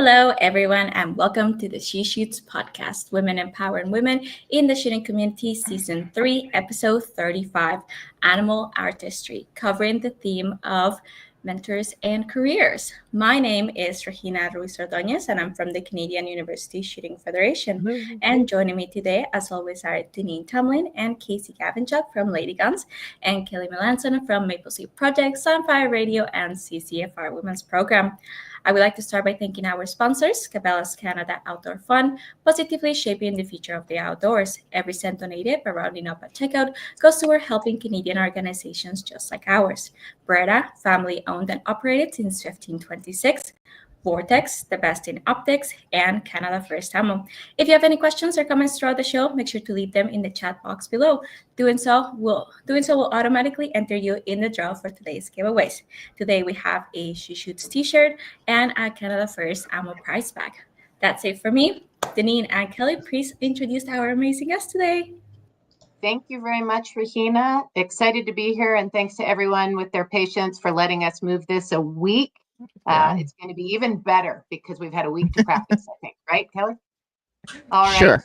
Hello, everyone, and welcome to the She Shoots podcast, Women Empowering Women in the Shooting Community, Season 3, Episode 35, Animal Artistry, covering the theme of mentors and careers. My name is Regina Ruiz Ordonez, and I'm from the Canadian University Shooting Federation. And joining me today, as always, are Deneen Tumlin and Casey Gavinchuk from Lady Guns, and Kelly Melanson from Maple Seed Project, Sunfire Radio, and CCFR Women's Program. I would like to start by thanking our sponsors, Cabela's Canada Outdoor Fun, positively shaping the future of the outdoors. Every cent donated by rounding up at checkout goes toward helping Canadian organizations just like ours. Breda, family-owned and operated since 1526. Vortex, the best in optics, and Canada First Ammo. If you have any questions or comments throughout the show, make sure to leave them in the chat box below. Doing so will automatically enter you in the draw for today's giveaways. Today we have a She Shoots t-shirt and a Canada First Ammo prize bag. That's it for me. Deneen and Kelly, please introduce our amazing guest today. Thank you very much, Regina. Excited to be here, and thanks to everyone with their patience for letting us move this a week. It's going to be even better because we've had a week to practice, I think. Right, Kelly? All right. Sure.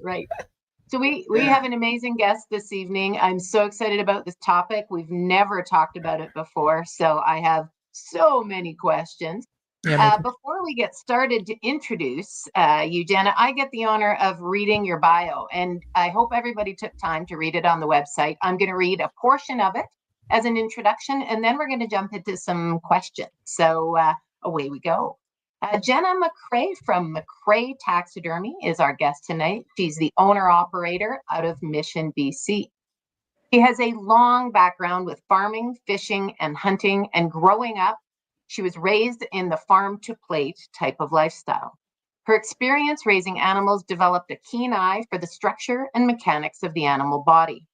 Right. So we have an amazing guest this evening. I'm so excited about this topic. We've never talked about it before, so I have so many questions. Before we get started to introduce you, Jenna, I get the honor of reading your bio, and I hope everybody took time to read it on the website. I'm going to read a portion of it as an introduction, and then we're going to jump into some questions. So away we go. Jenna McRae from McRae Taxidermy is our guest tonight. She's the owner-operator out of Mission, BC. She has a long background with farming, fishing, and hunting, and growing up, she was raised in the farm-to-plate type of lifestyle. Her experience raising animals developed a keen eye for the structure and mechanics of the animal body.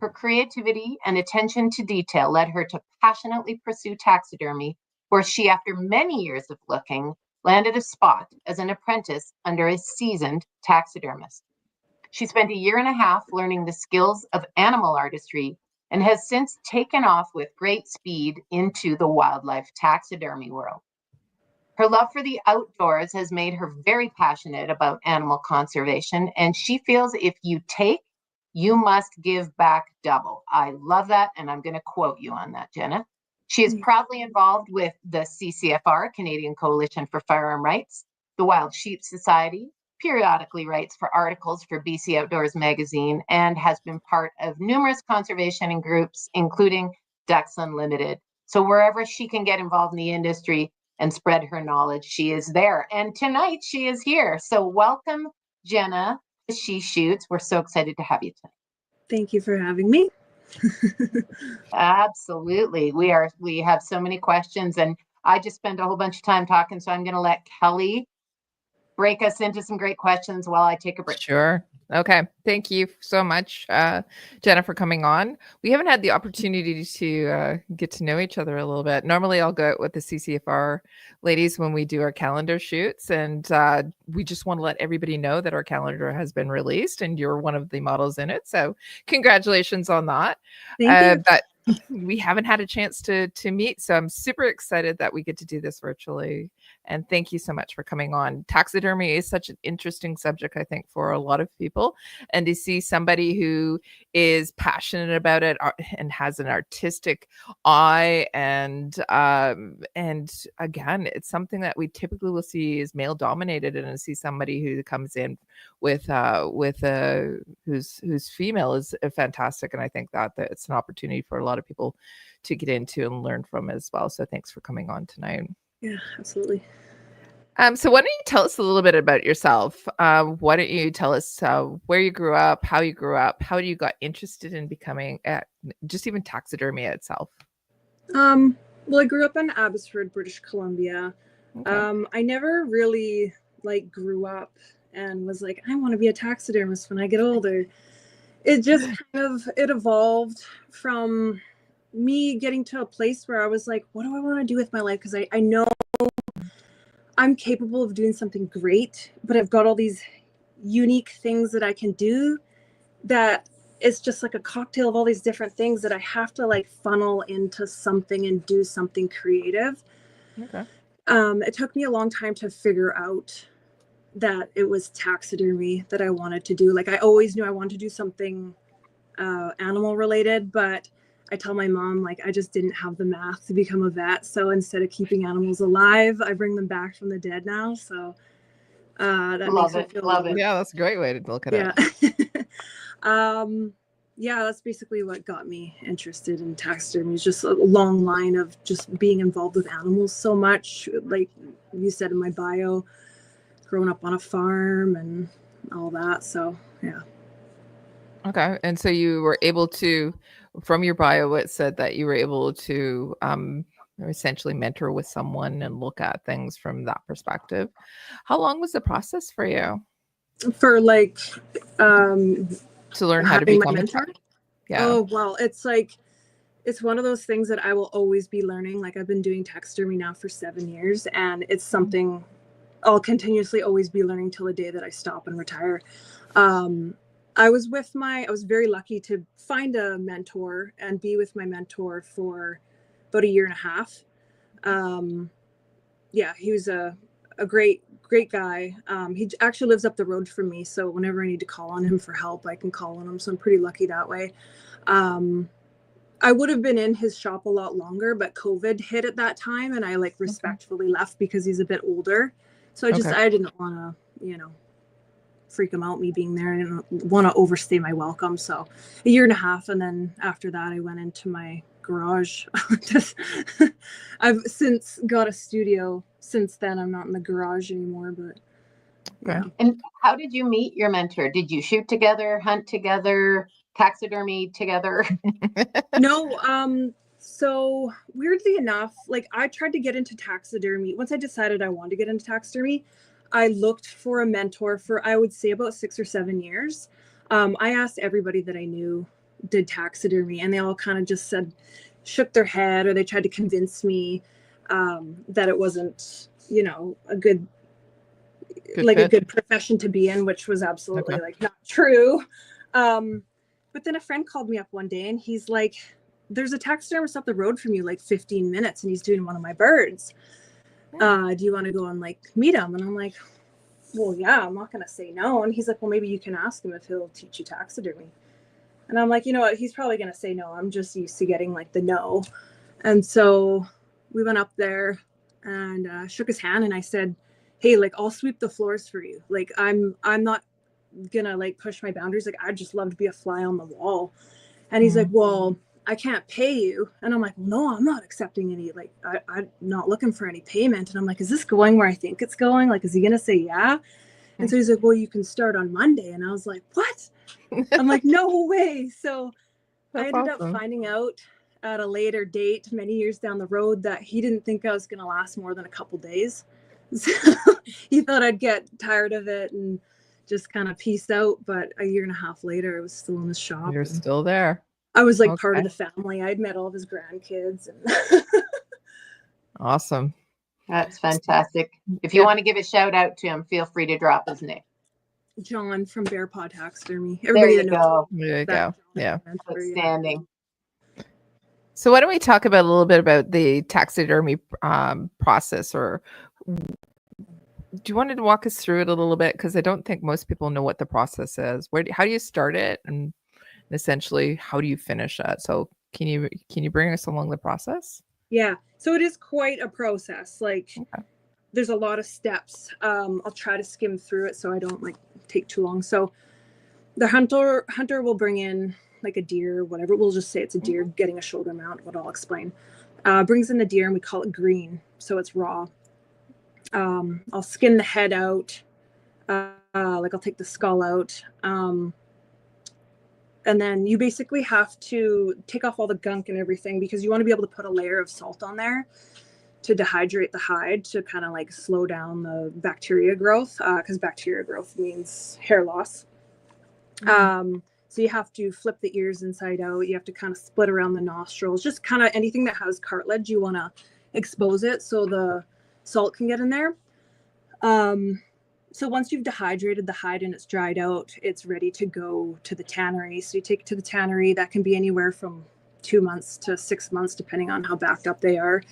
Her creativity and attention to detail led her to passionately pursue taxidermy, where she, after many years of looking, landed a spot as an apprentice under a seasoned taxidermist. She spent a year and a half learning the skills of animal artistry and has since taken off with great speed into the wildlife taxidermy world. Her love for the outdoors has made her very passionate about animal conservation, and she feels if you take, you must give back double. I love that, and I'm going to quote you on that, Jenna. She is proudly involved with the CCFR, Canadian Coalition for Firearm Rights, the Wild Sheep Society, periodically writes for articles for BC Outdoors magazine, and has been part of numerous conservation groups, including Ducks Unlimited. So wherever she can get involved in the industry and spread her knowledge, she is there. And tonight she is here. So welcome, Jenna. She Shoots. We're so excited to have you tonight. Thank you for having me. Absolutely. We have so many questions, and I just spent a whole bunch of time talking, so I'm going to let Kelly break us into some great questions while I take a break. Sure. Okay. Thank you so much, Jenna, for coming on. We haven't had the opportunity to get to know each other a little bit. Normally, I'll go out with the CCFR ladies when we do our calendar shoots, and we just want to let everybody know that our calendar has been released, and you're one of the models in it. So congratulations on that. Thank you. But we haven't had a chance to meet, so I'm super excited that we get to do this virtually. And thank you so much for coming on. Taxidermy is such an interesting subject, I think, for a lot of people. And to see somebody who is passionate about it and has an artistic eye, and again, it's something that we typically will see is male dominated, and to see somebody who comes in with who's female is fantastic. And I think that it's an opportunity for a lot of people to get into and learn from as well. So thanks for coming on tonight. Yeah, absolutely. So why don't you tell us a little bit about yourself? Why don't you tell us where you grew up, how you grew up, how you got interested in becoming just even taxidermy itself? Well, I grew up in Abbotsford, British Columbia. Okay. I never really grew up and was like, I want to be a taxidermist when I get older. It just it evolved from me getting to a place where I was like, what do I want to do with my life? Because I know I'm capable of doing something great, but I've got all these unique things that I can do that it's just like a cocktail of all these different things that I have to funnel into something and do something creative. Okay. It took me a long time to figure out that it was taxidermy that I wanted to do. Like, I always knew I wanted to do something animal related, but I tell my mom, like, I just didn't have the math to become a vet. So instead of keeping animals alive, I bring them back from the dead now. So that Love makes me it. feel Love it. Yeah, that's a great way to look at yeah. it. Yeah, that's basically what got me interested in taxidermy. It's just a long line of just being involved with animals so much. Like you said in my bio, growing up on a farm and all that. So yeah. Okay. And so you were able to, from your bio, it said that you were able to essentially mentor with someone and look at things from that perspective. How long was the process for you For like to learn how to having my become a mentor? Yeah. Oh, well, it's like, it's one of those things that I will always be learning. Like, I've been doing taxidermy now for 7 years, and it's something I'll continuously always be learning till the day that I stop and retire. I was very lucky to find a mentor and be with my mentor for about 1.5 years. Yeah, he was a great guy. He actually lives up the road from me, so whenever I need to call on him for help, I can call on him. So I'm pretty lucky that way. I would have been in his shop a lot longer, but COVID hit at that time, and I like respectfully left because he's a bit older. So I didn't want to, freak him out, me being there. I didn't want to overstay my welcome. So 1.5 years. And then after that, I went into my garage. I've since got a studio since then. I'm not in the garage anymore, but yeah. And how did you meet your mentor? Did you shoot together, hunt together, taxidermy together? No, so weirdly enough, like I tried to get into taxidermy. Once I decided I wanted to get into taxidermy, I looked for a mentor for, I would say, about 6 or 7 years. I asked everybody that I knew did taxidermy, and they all kind of just shook their head, or they tried to convince me that it wasn't, a good profession to be in, which was absolutely like not true. But then a friend called me up one day, and he's like, there's a taxidermist up the road from you, like 15 minutes, and he's doing one of my birds. Do you want to go and like meet him? And I'm like, well, yeah, I'm not going to say no. And he's like, well, maybe you can ask him if he'll teach you taxidermy. And I'm like, you know what? He's probably going to say no. I'm just used to getting like the no. And so we went up there and shook his hand, and I said, hey, like, I'll sweep the floors for you. Like, I'm not gonna like push my boundaries. Like, I'd just love to be a fly on the wall. And he's like, well, I can't pay you. And I'm like, no, I'm not accepting any, like, I'm not looking for any payment. And I'm like, is this going where I think it's going? Like, is he gonna say yeah? And so he's like, well, you can start on Monday. And I was like, what? I'm like, no way. So I ended up finding out at a later date, many years down the road, that he didn't think I was gonna last more than a couple days. So he thought I'd get tired of it and just kind of peace out. But 1.5 years later, I was still in the shop. You're still there. I was like part of the family. I'd met all of his grandkids. Awesome. That's fantastic. If you want to give a shout out to him, feel free to drop his name. John from Bear Paw Taxidermy. There you go. There you go. Yeah. Outstanding. So why don't we talk about a little bit about the taxidermy process, or do you want to walk us through it a little bit? Because I don't think most people know what the process is. How do you start it, and essentially how do you finish it? So can you bring us along the process? Yeah. So it is quite a process. Like there's a lot of steps. I'll try to skim through it so I don't like take too long. So the hunter will bring in like a deer, whatever. We'll just say it's a deer getting a shoulder mount, what I'll explain. Brings in the deer, and we call it green. So it's raw. I'll skin the head out. Like I'll take the skull out. And then you basically have to take off all the gunk and everything, because you want to be able to put a layer of salt on there to dehydrate the hide, to kind of like slow down the bacteria growth, because bacteria growth means hair loss. So you have to flip the ears inside out. You have to kind of split around the nostrils, just kind of anything that has cartilage, you want to expose it so the salt can get in there. So once you've dehydrated the hide and it's dried out, it's ready to go to the tannery. So you take it to the tannery. That can be anywhere from 2 months to 6 months, depending on how backed up they are.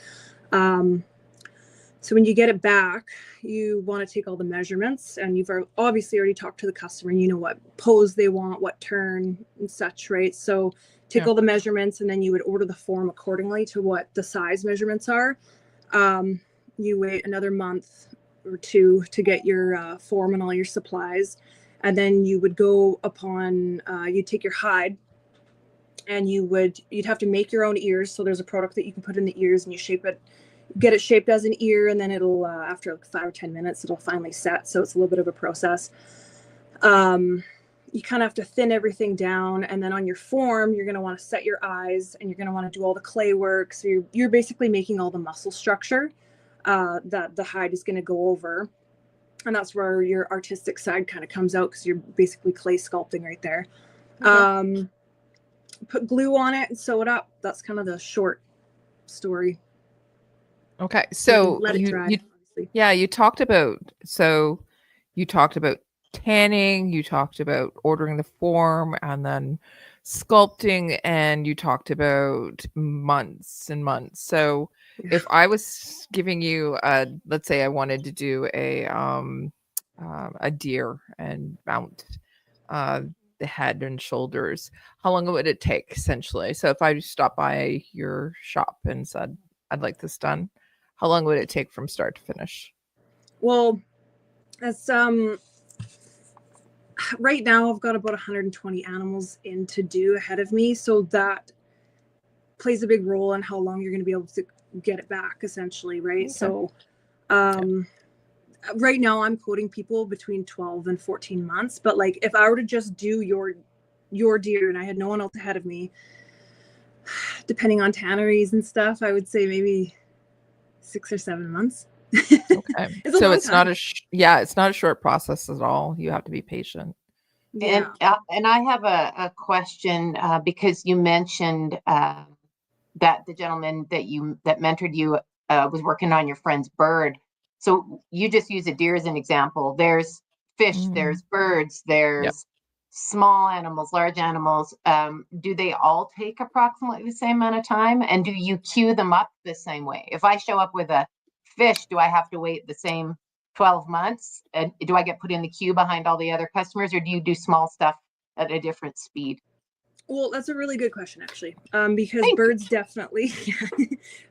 So when you get it back, you want to take all the measurements, and you've obviously already talked to the customer and you know what pose they want, what turn and such, right? So take all the measurements, and then you would order the form accordingly to what the size measurements are. You wait another month or two to get your form and all your supplies. And then you would go upon, you'd take your hide, and you'd have to make your own ears. So there's a product that you can put in the ears, and you shape it, get it shaped as an ear, and then it'll, after like 5 or 10 minutes, it'll finally set. So it's a little bit of a process. You kind of have to thin everything down, and then on your form, you're going to want to set your eyes, and you're going to want to do all the clay work. So you're basically making all the muscle structure that the hide is going to go over. And that's where your artistic side kind of comes out, because you're basically clay sculpting right there. Okay. Put glue on it and sew it up. That's kind of the short story. Okay. So let it dry, you talked about tanning, you talked about ordering the form and then sculpting, and you talked about months and months. So if I was giving you let's say I wanted to do a deer and mount the head and shoulders, how long would it take essentially? So if I stopped by your shop and said, I'd like this done, how long would it take from start to finish? Well, that's right now I've got about 120 animals in to do ahead of me. So that plays a big role in how long you're going to be able to get it back, essentially, right? Okay. So right now I'm quoting people between 12 and 14 months, but like if I were to just do your deer and I had no one else ahead of me, depending on tanneries and stuff, I would say maybe 6 or 7 months. Okay. So it's not it's not a short process at all. You have to be patient. Yeah. And I have a question because you mentioned that the gentleman that mentored you was working on your friend's bird. So you just use a deer as an example. There's fish, there's birds, there's small animals, large animals. Do they all take approximately the same amount of time? And do you queue them up the same way? If I show up with a fish, do I have to wait the same 12 months? And do I get put in the queue behind all the other customers, or do you do small stuff at a different speed? Well, that's a really good question, actually, because birds definitely,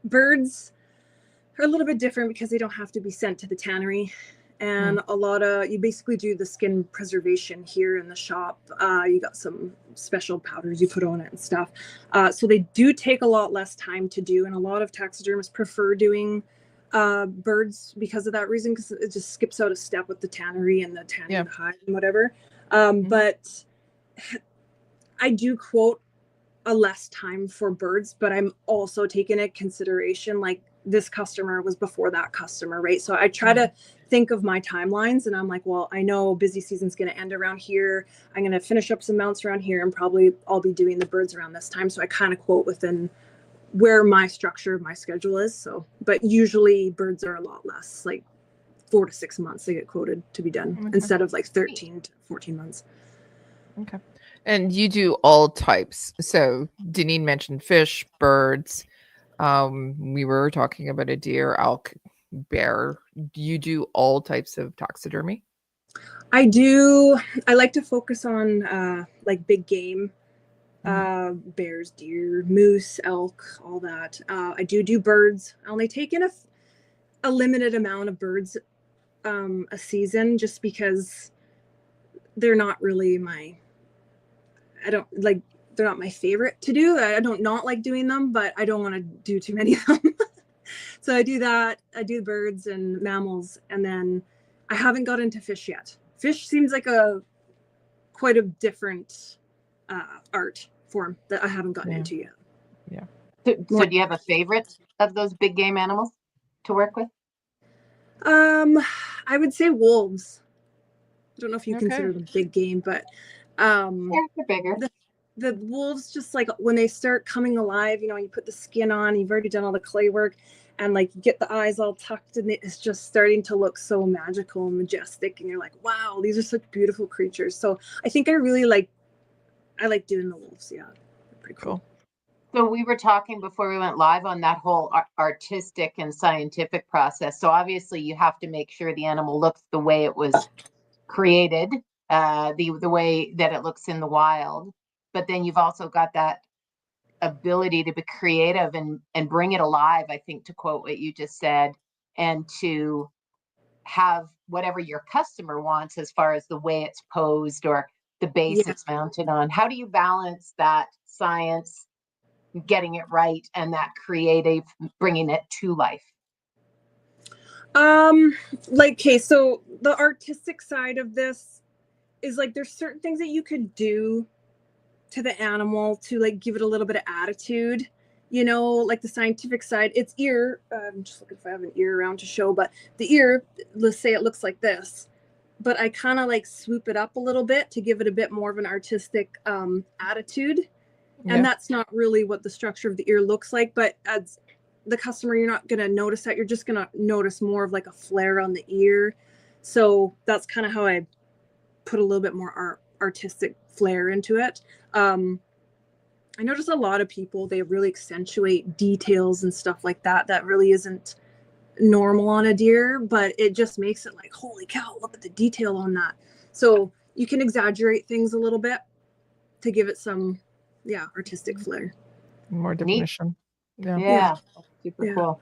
birds are a little bit different because they don't have to be sent to the tannery. And you basically do the skin preservation here in the shop. You got some special powders you put on it and stuff. So they do take a lot less time to do. And a lot of taxidermists prefer doing birds because of that reason, because it just skips out a step with the tannery and the tanning the hide and whatever. But I do quote a less time for birds, but I'm also taking into consideration, like, this customer was before that customer, right? So I try to think of my timelines, and I'm like, well, I know busy season's going to end around here. I'm going to finish up some mounts around here, and probably I'll be doing the birds around this time. So I kind of quote within where my structure of my schedule is. So, but usually birds are a lot less, like 4 to 6 months they get quoted to be done instead of like 13 to 14 months. Okay. And you do all types. So Deneen mentioned fish, birds. We were talking about a deer, elk, bear. Do you do all types of taxidermy? I do. I like to focus on like big game, bears, deer, moose, elk, all that. I do birds. I only take in a limited amount of birds a season, just because they're not really they're not my favorite to do. I don't not like doing them, but I don't want to do too many of them. So I do that. I do birds and mammals, and then I haven't got into fish yet. Fish seems like quite a different art form that I haven't gotten into yet. Yeah. So do you have a favorite of those big game animals to work with? I would say wolves. I don't know if you consider them big game, but they're bigger. The wolves, just like when they start coming alive, you put the skin on, you've already done all the clay work, and like you get the eyes all tucked, and it's just starting to look so magical and majestic, and you're like, wow, these are such beautiful creatures. So I think I like doing the wolves. Yeah, pretty cool. So we were talking before we went live on that whole artistic and scientific process. So obviously you have to make sure the animal looks the way it was created, the way that it looks in the wild. But then you've also got that ability to be creative and bring it alive, I think, to quote what you just said, and to have whatever your customer wants as far as the way it's posed or the base Yeah. it's mounted on. How do you balance that science, getting it right, and that creative, bringing it to life? Like, okay, so the artistic side of this is like there's certain things that you could do to the animal to like give it a little bit of attitude, you know, like the scientific side. Its ear, I'm just looking if I have an ear around to show, but the ear, let's say it looks like this, but I kind of like swoop it up a little bit to give it a bit more of an artistic attitude. And that's not really what the structure of the ear looks like, but as the customer, you're not going to notice that. You're just going to notice more of like a flare on the ear. So that's kind of how I put a little bit more artistic flair into it. I notice a lot of people, they really accentuate details and stuff like that. That really isn't normal on a deer, but it just makes it like, holy cow, look at the detail on that. So you can exaggerate things a little bit to give it some, artistic flair. More definition. Yeah. Super cool.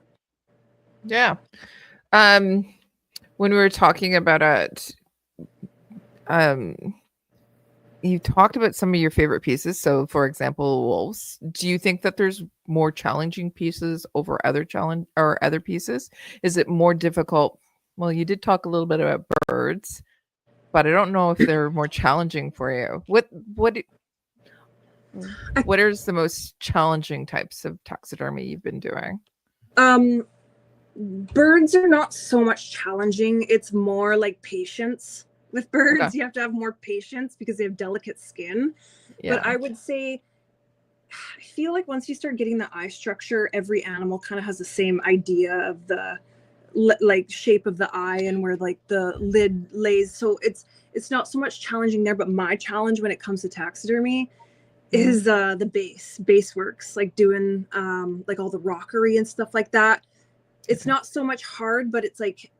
Yeah. When we were talking about it, you talked about some of your favorite pieces. So, for example, wolves. Do you think that there's more challenging pieces over other pieces? Is it more difficult? Well, you did talk a little bit about birds, but I don't know if they're more challenging for you. What are the most challenging types of taxidermy you've been doing? Birds are not so much challenging. It's more like patience with birds. Okay. You have to have more patience because they have delicate skin. Yeah. But I would say, I feel like once you start getting the eye structure, every animal kind of has the same idea of the like shape of the eye and where like the lid lays. So it's not so much challenging there, but my challenge when it comes to taxidermy is the base works, like doing like all the rockery and stuff like that. It's not so much hard, but it's like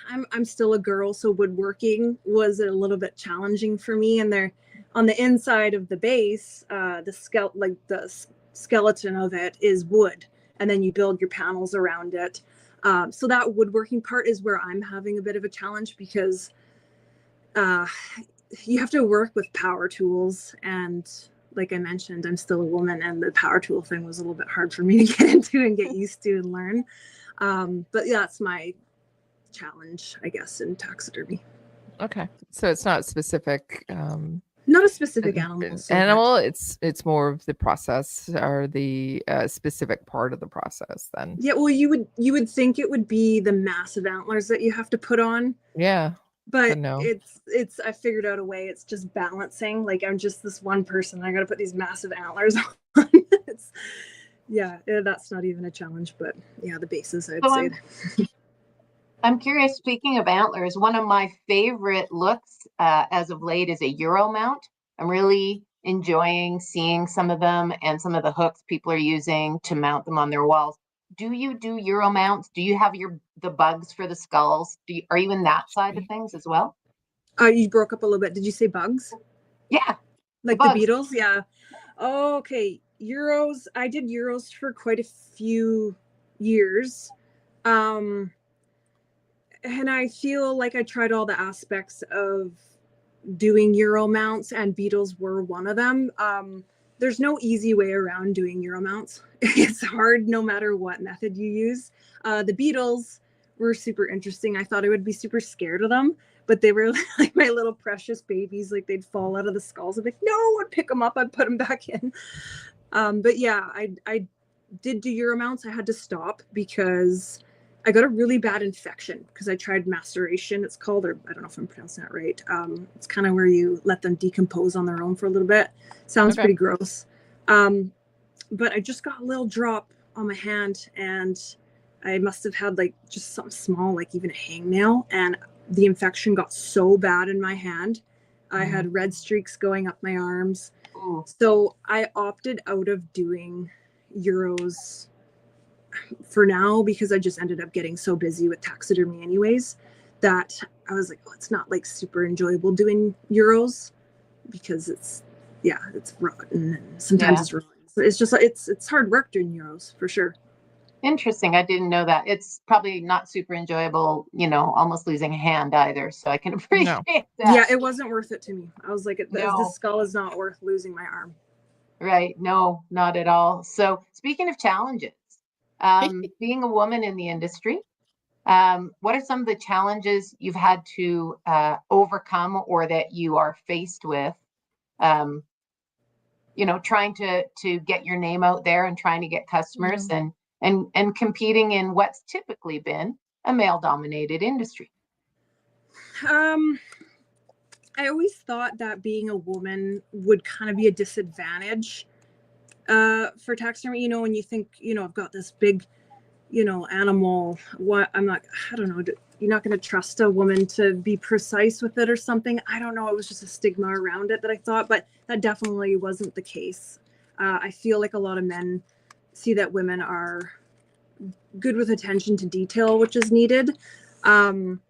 I'm still a girl, so woodworking was a little bit challenging for me. And they're on the inside of the base, the skeleton of it is wood, and then you build your panels around it. So that woodworking part is where I'm having a bit of a challenge because you have to work with power tools, and like I mentioned, I'm still a woman, and the power tool thing was a little bit hard for me to get into and get used to and learn. But yeah, that's my challenge, I guess, in taxidermy. Okay, so it's not specific. Not a specific animal. It's more of the process or the specific part of the process. Then. Yeah, well, you would think it would be the massive antlers that you have to put on. Yeah. But no. It's I figured out a way. It's just balancing. Like I'm just this one person. I got to put these massive antlers on. That's not even a challenge. But yeah, the bases, I'd say. I'm curious. Speaking of antlers, one of my favorite looks as of late is a Euro mount. I'm really enjoying seeing some of them and some of the hooks people are using to mount them on their walls. Do you do Euro mounts? Do you have the bugs for the skulls? Are you in that side of things as well? You broke up a little bit. Did you say bugs? Yeah. Like the beetles? Yeah. Oh, okay. Euros. I did Euros for quite a few years. And I feel like I tried all the aspects of doing Euro mounts, and beetles were one of them. There's no easy way around doing Euro mounts. It's hard no matter what method you use. The beetles were super interesting. I thought I would be super scared of them, but they were like my little precious babies. Like they'd fall out of the skulls. I'd be like, no, I'd pick them up. I'd put them back in. But yeah, I did do Euro mounts. I had to stop because I got a really bad infection because I tried maceration, it's called, or I don't know if I'm pronouncing that right. It's kind of where you let them decompose on their own for a little bit. Sounds pretty gross. But I just got a little drop on my hand, and I must have had like just something small, like even a hangnail. And the infection got so bad in my hand. I had red streaks going up my arms. Ooh. So I opted out of doing Euros for now because I just ended up getting so busy with taxidermy anyways that I was like, oh, it's not like super enjoyable doing Euros because it's rotten and sometimes it's rotten. So it's just it's hard work doing Euros for sure. Interesting. I didn't know that. It's probably not super enjoyable, almost losing a hand either. So I can appreciate that. Yeah, it wasn't worth it to me. I was like, No. the skull is not worth losing my arm. Right. No, not at all. So speaking of challenges, being a woman in the industry, what are some of the challenges you've had to overcome or that you are faced with, trying to get your name out there and trying to get customers and competing in what's typically been a male-dominated industry? I always thought that being a woman would kind of be a disadvantage for taxidermy. When you think, I've got this big, animal, I don't know, you're not going to trust a woman to be precise with it or something. I don't know. It was just a stigma around it that I thought, but that definitely wasn't the case. I feel like a lot of men see that women are good with attention to detail, which is needed. I'm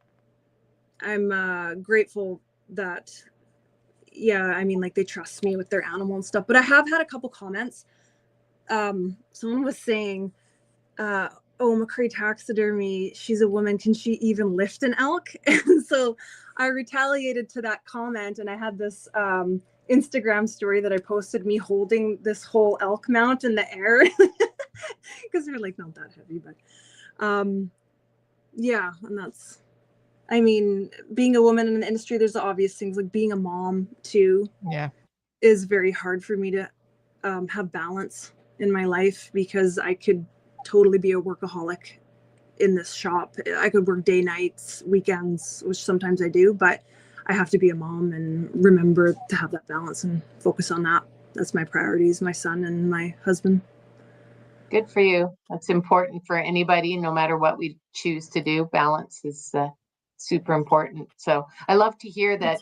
grateful that, they trust me with their animal and stuff, but I have had a couple comments. Someone was saying, oh, McRae Taxidermy, she's a woman, can she even lift an elk? And so I retaliated to that comment, and I had this Instagram story that I posted me holding this whole elk mount in the air because they're like not that heavy, but and that's, being a woman in the industry, there's the obvious things like being a mom too. Yeah, is very hard for me to have balance in my life because I could totally be a workaholic in this shop. I could work day, nights, weekends, which sometimes I do, but I have to be a mom and remember to have that balance and focus on that. That's my priorities, my son and my husband. Good for you. That's important for anybody, no matter what we choose to do. Balance is super important. So I love to hear that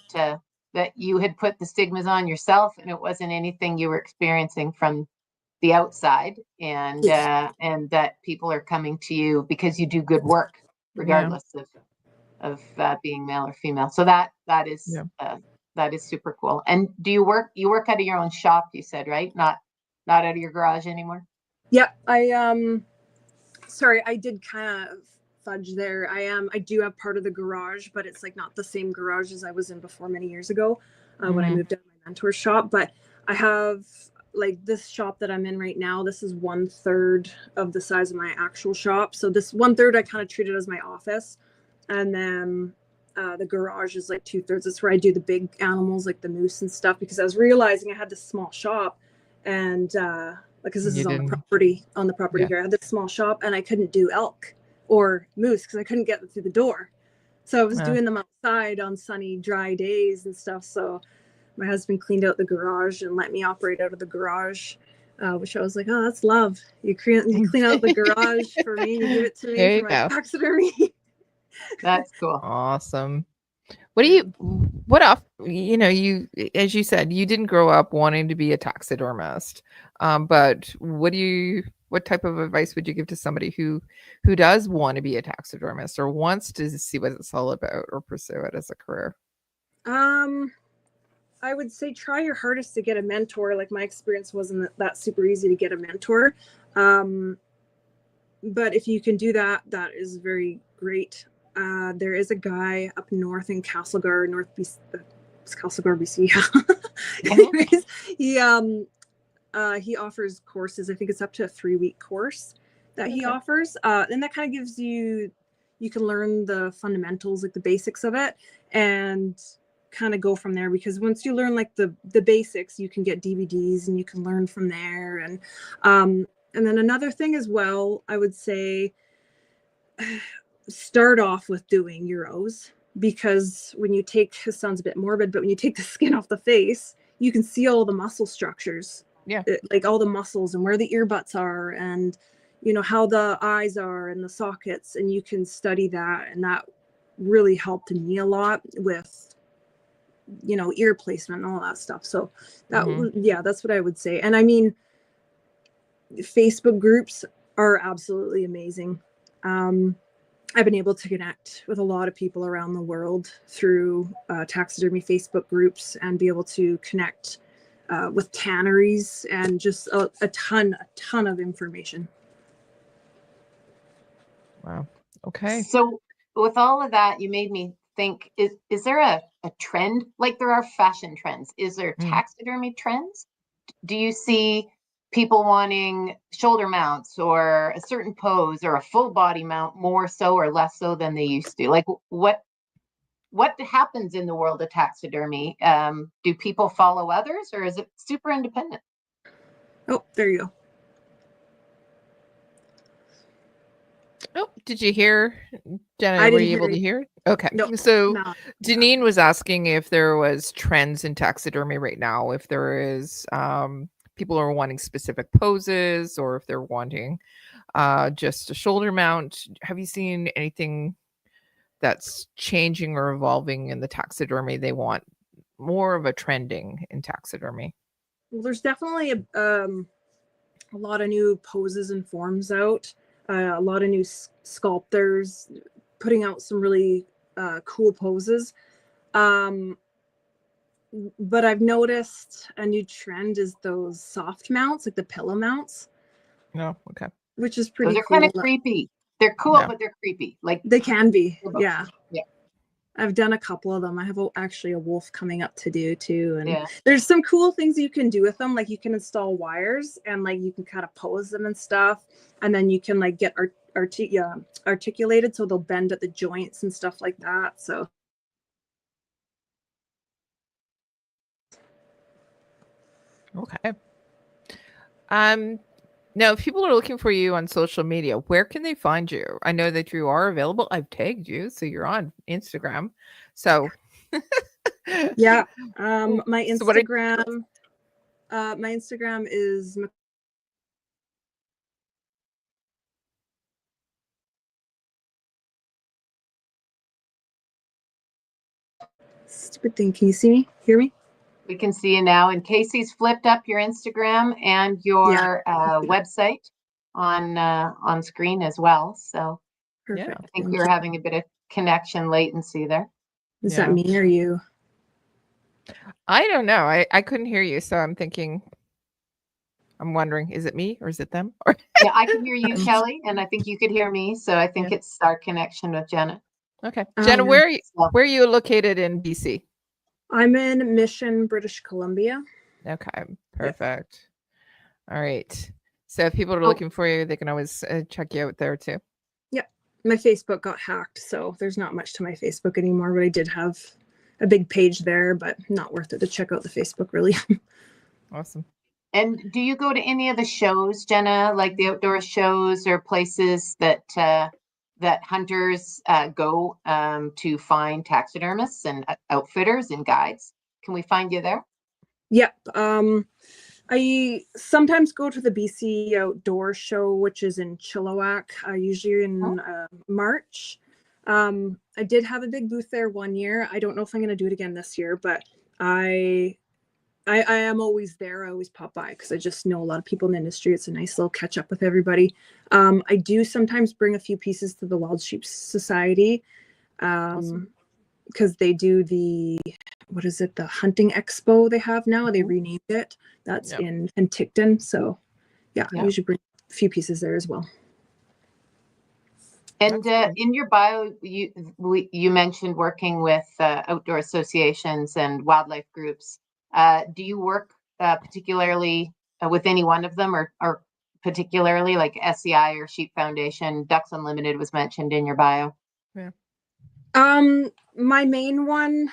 that you had put the stigmas on yourself and it wasn't anything you were experiencing from the outside, and that people are coming to you because you do good work regardless of being male or female. So that is super cool. And do you work out of your own shop, you said, right? Not out of your garage anymore? Yeah, sorry, I did kind of fudge there. I do have part of the garage, but it's like not the same garage as I was in before many years ago when I moved out of my mentor's shop. But I have like this shop that I'm in right now, this is 1/3 of the size of my actual shop. So this 1/3 I kind of treat it as my office. And then the garage is like 2/3. That's where I do the big animals like the moose and stuff, because I was realizing I had this small shop and because this is on the property here. I had this small shop and I couldn't do elk or moose because I couldn't get them through the door. So I was doing them outside on sunny, dry days and stuff. So my husband cleaned out the garage and let me operate out of the garage, which I was like, oh, that's love. You clean out the garage for me. You give it to me for my taxidermy. That's cool. Awesome. You, as you said, you didn't grow up wanting to be a taxidermist. But what type of advice would you give to somebody who does want to be a taxidermist or wants to see what it's all about or pursue it as a career? I would say try your hardest to get a mentor. Like my experience wasn't that super easy to get a mentor. But if you can do that, that is very great. There is a guy up north in Castlegar, Castlegar, BC. Anyways, he offers courses. I think it's up to a 3-week course that he offers. And that kind of gives you can learn the fundamentals, like the basics of it, and kind of go from there, because once you learn like the basics, you can get DVDs and you can learn from there. And then another thing as well, I would say start off with doing Euros, because when you take, it sounds a bit morbid, but when you take the skin off the face, you can see all the muscle structures, like all the muscles and where the ear butts are, and how the eyes are and the sockets, and you can study that. And that really helped me a lot with ear placement and all that stuff. So that Mhm. that's what I would say. And I mean, Facebook groups are absolutely amazing. I've been able to connect with a lot of people around the world through taxidermy Facebook groups and be able to connect with tanneries and just a ton of information. Wow. Okay. So with all of that, you made me think, is there a trend? Like there are fashion trends. Is there Mm. taxidermy trends? Do you see people wanting shoulder mounts or a certain pose or a full body mount more so or less so than they used to? Like what happens in the world of taxidermy? Do people follow others or is it super independent? Oh, there you go. Oh, did you hear, Jenna? I Were didn't you able hear to you. hear? Okay. No, So no. Janine was asking if there was trends in taxidermy right now, if there is people are wanting specific poses or if they're wanting just a shoulder mount. Have you seen anything that's changing or evolving in the taxidermy? They want more of a trending in taxidermy. Well, there's definitely a lot of new poses and forms out. A lot of new sculptors putting out some really cool poses. But I've noticed a new trend is those soft mounts, like the pillow mounts, No, okay. which is So pretty they're cool. kind of creepy. They're cool, Yeah. but they're creepy. Like They can be, both. yeah. Yeah. I've done a couple of them. I have actually a wolf coming up to do too. And Yeah. there's some cool things you can do with them. Like you can install wires and like you can kind of pose them and stuff. And then you can like get articulated so they'll bend at the joints and stuff like that. So. Okay. Now, if people are looking for you on social media, where can they find you? I know that you are available. I've tagged you, so you're on Instagram. So, Yeah. My So what are- Instagram, my Instagram is stupid thing. Can you see me? Hear me? We can see you now. And Casey's flipped up your Instagram and your website on screen as well. So Perfect. Yeah. I think Thank we were you. having a bit of connection latency there. Is Yeah. that me or you? I don't know. I couldn't hear you, so I'm wondering, is it me or is it them? Or Yeah, I can hear you, Kelly, and I think you could hear me. So I think Yeah. it's our connection with Jenna. Okay, Jenna, yeah. where are you located in BC? I'm in Mission, British Columbia. Okay, perfect. All right. So if people are Oh. looking for you, they can always check you out there too. My Facebook got hacked, so there's not much to my Facebook anymore, but I did have a big page there, but not worth it to check out the Facebook really. Awesome. And do you go to any of the shows, Jenna, like the outdoor shows or places that that hunters go to find taxidermists and outfitters and guides? Can we find you there? Yep. I sometimes go to the BC Outdoor Show, which is in Chilliwack, usually in March. I did have a big booth there one year. I don't know if I'm going to do it again this year, but I am always there. I always pop by because I just know a lot of people in the industry. It's a nice little catch up with everybody. I do sometimes bring a few pieces to the Wild Sheep Society because they do the hunting expo they have now. They renamed it. That's in Penticton. So yeah, I usually bring a few pieces there as well. And in your bio, you mentioned working with outdoor associations and wildlife groups. Do you work particularly with any one of them, or particularly like SCI or Sheep Foundation? Ducks Unlimited was mentioned in your bio. Yeah. My main one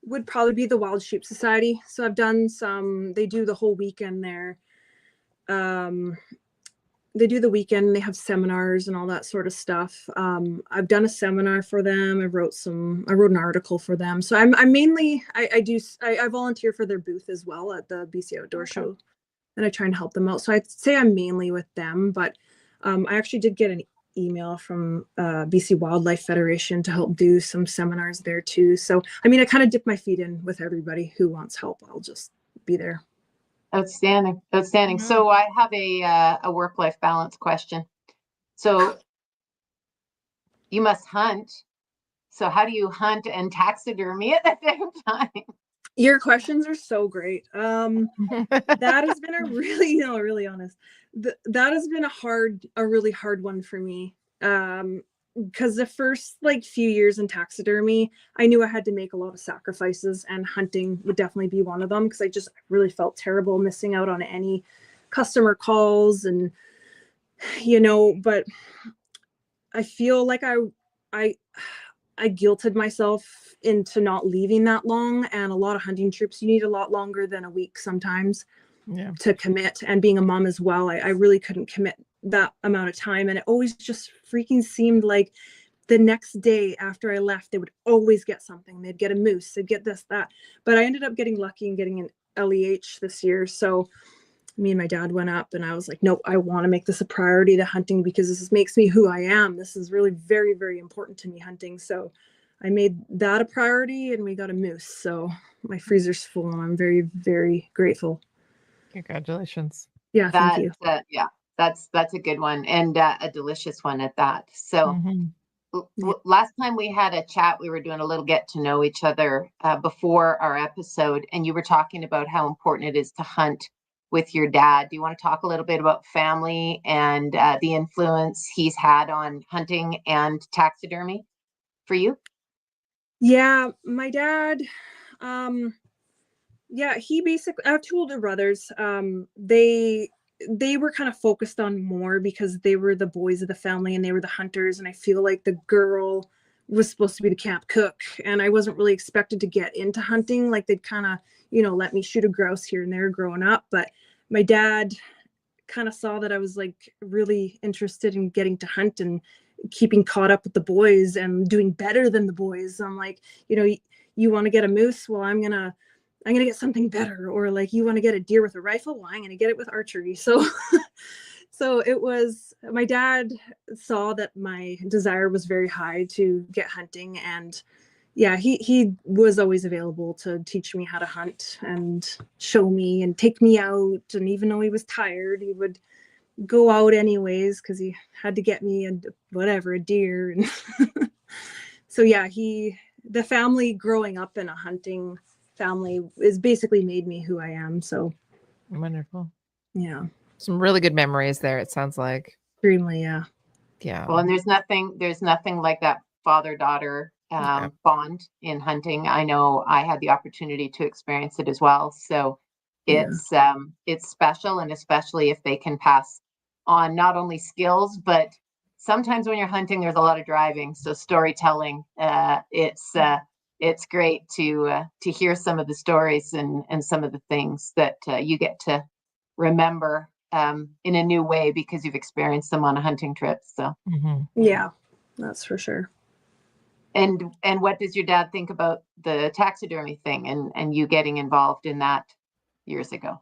would probably be the Wild Sheep Society. So I've done some. They do the whole weekend there. They do the weekend. They have seminars and all that sort of stuff. I've done a seminar for them. I wrote an article for them. So I'm mainly I volunteer for their booth as well at the BC Outdoor Show, and I try and help them out. So I'd say I'm mainly with them. But I actually did get an email from BC Wildlife Federation to help do some seminars there too. So, I mean, I kind of dip my feet in with everybody who wants help. I'll just be there. Outstanding. Outstanding. Mhm. So I have a work-life balance question. So you must hunt. So how do you hunt and taxidermy at the same time? Your questions are so great. That has been a really, really honest. That has been a really hard one for me. Because the first like few years in taxidermy, I knew I had to make a lot of sacrifices, and hunting would definitely be one of them, because I just really felt terrible missing out on any customer calls, and but I feel like I guilted myself into not leaving that long, and a lot of hunting trips, you need a lot longer than a week sometimes to commit. And being a mom as well, I really couldn't commit that amount of time, and it always just freaking seemed like the next day after I left, they would always get something. They'd get a moose, they'd get this, that. But I ended up getting lucky and getting an LEH this year. So me and my dad went up, and I was like, nope, I want to make this a priority, the hunting, because this makes me who I am. This is really very, very important to me, hunting. So I made that a priority, and we got a moose. So my freezer's full, and I'm very, very grateful. Congratulations. Yeah, thank you. Yeah, that's a good one, and a delicious one at that. So last time we had a chat, we were doing a little get to know each other before our episode, and you were talking about how important it is to hunt with your dad. Do you want to talk a little bit about family and the influence he's had on hunting and taxidermy for you? Yeah, my dad, he basically, I have two older brothers. They were kind of focused on more because they were the boys of the family and they were the hunters. And I feel like the girl was supposed to be the camp cook, and I wasn't really expected to get into hunting. Like they'd kind of, let me shoot a grouse here and there growing up. But my dad kind of saw that I was like really interested in getting to hunt and keeping caught up with the boys and doing better than the boys. I'm like, you want to get a moose? Well, I'm gonna get something better. Or like, you want to get a deer with a rifle? Well, I'm gonna get it with archery. So so it was, my dad saw that my desire was very high to get hunting, and yeah, he was always available to teach me how to hunt and show me and take me out. And even though he was tired, he would go out anyways because he had to get me a deer. And so yeah, the family growing up in a hunting family is basically made me who I am. So wonderful. Yeah, some really good memories there, it sounds like. Extremely, yeah. Well, and there's nothing like that father-daughter bond in hunting. I know I had the opportunity to experience it as well. So it's special, and especially if they can pass on not only skills, but sometimes when you're hunting, there's a lot of driving. So storytelling, it's great to hear some of the stories and some of the things that you get to remember in a new way because you've experienced them on a hunting trip. So yeah, that's for sure. And what does your dad think about the taxidermy thing and you getting involved in that years ago?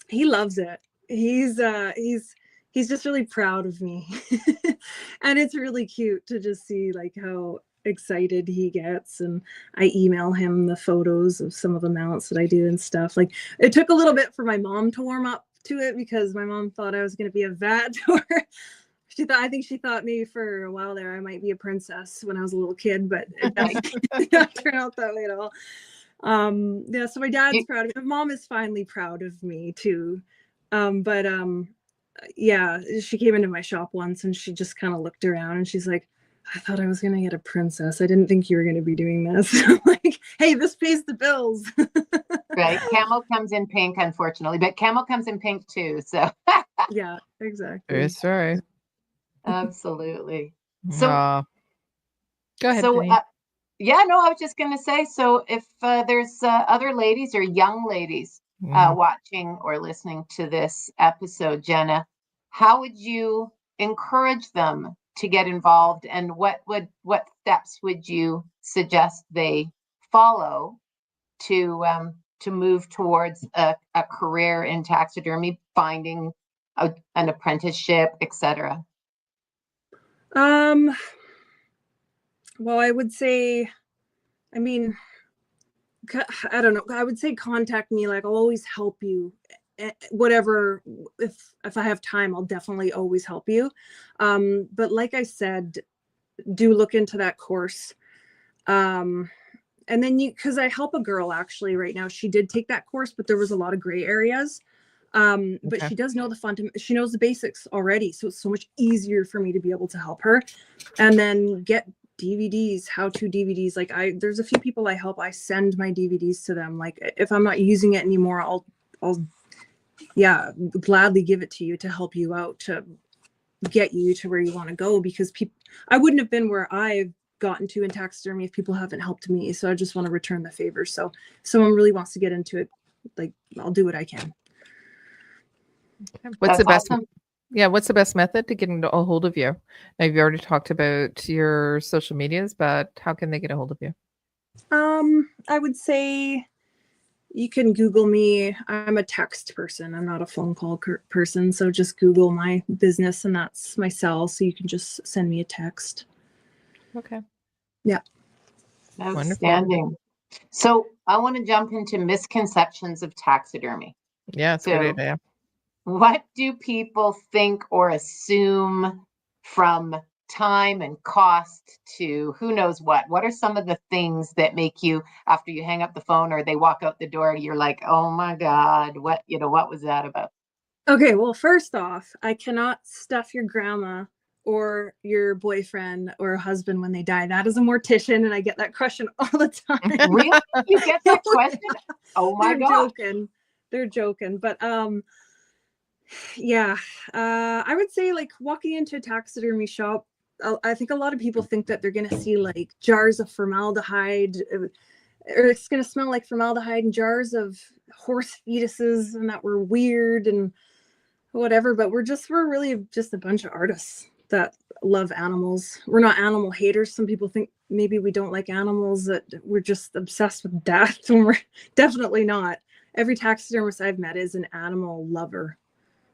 He loves it. He's just really proud of me. And it's really cute to just see like how excited he gets. And I email him the photos of some of the mounts that I do and stuff. Like it took a little bit for my mom to warm up to it because my mom thought I was going to be a vet, or I think she thought maybe for a while there I might be a princess when I was a little kid, but it did not turn out that way at all. Yeah, so my dad's proud of me. My mom is finally proud of me too. Yeah, she came into my shop once and she just kind of looked around and she's like, I thought I was gonna get a princess. I didn't think you were gonna be doing this. Like, hey, this pays the bills. Right. Camel comes in pink, unfortunately, but camel comes in pink too. So yeah, exactly. Very sorry. Absolutely. So go ahead. So I was just going to say, so if there's other ladies or young ladies watching or listening to this episode, Jenna, how would you encourage them to get involved, and what steps would you suggest they follow to move towards a career in taxidermy, finding an apprenticeship, etc.? Well, I would say, I mean, I don't know. I would say contact me. Like, I'll always help you. Whatever, if I have time, I'll definitely always help you. But like I said, do look into that course. And then because I help a girl actually right now. She did take that course, but there was a lot of gray areas. But she does know she knows the basics already. So it's so much easier for me to be able to help her. And then get DVDs, how-to DVDs. Like there's a few people I help, I send my DVDs to them. Like if I'm not using it anymore, I'll gladly give it to you to help you out, to get you to where you want to go, because I wouldn't have been where I've gotten to in taxidermy if people haven't helped me. So I just want to return the favor. So if someone really wants to get into it, like I'll do what I can. What's the best? Awesome. Yeah, what's the best method to getting a hold of you? Now, you've already talked about your social medias, but how can they get a hold of you? I would say you can Google me. I'm a text person. I'm not a phone call person. So just Google my business, and that's my cell. So you can just send me a text. Okay. Yeah. Outstanding. Wonderful. So I want to jump into misconceptions of taxidermy. Yeah, it's a good idea. What do people think or assume, from time and cost to who knows what? What are some of the things that make you, after you hang up the phone or they walk out the door, you're like, oh my God, what was that about? Okay, well, first off, I cannot stuff your grandma or your boyfriend or husband when they die. That is a mortician, and I get that question all the time. Really? You get that question? Oh my God. They're joking. But yeah, I would say, like, walking into a taxidermy shop, I think a lot of people think that they're going to see like jars of formaldehyde, or it's going to smell like formaldehyde, and jars of horse fetuses, and that we're weird and whatever. But we're really just a bunch of artists that love animals. We're not animal haters. Some people think maybe we don't like animals, that we're just obsessed with death, and we're definitely not. Every taxidermist I've met is an animal lover.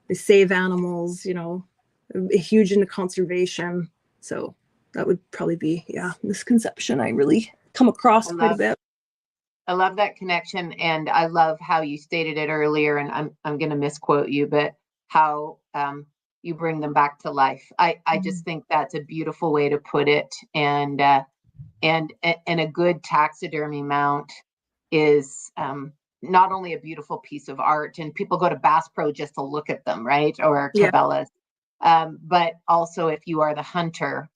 They save animals, huge into conservation. So that would probably be, misconception I really come across quite a bit. I love that connection, and I love how you stated it earlier, and I'm going to misquote you, but how you bring them back to life. I just think that's a beautiful way to put it, and a good taxidermy mount is not only a beautiful piece of art, and people go to Bass Pro just to look at them, right? Or Cabela's. But also, if you are the hunter,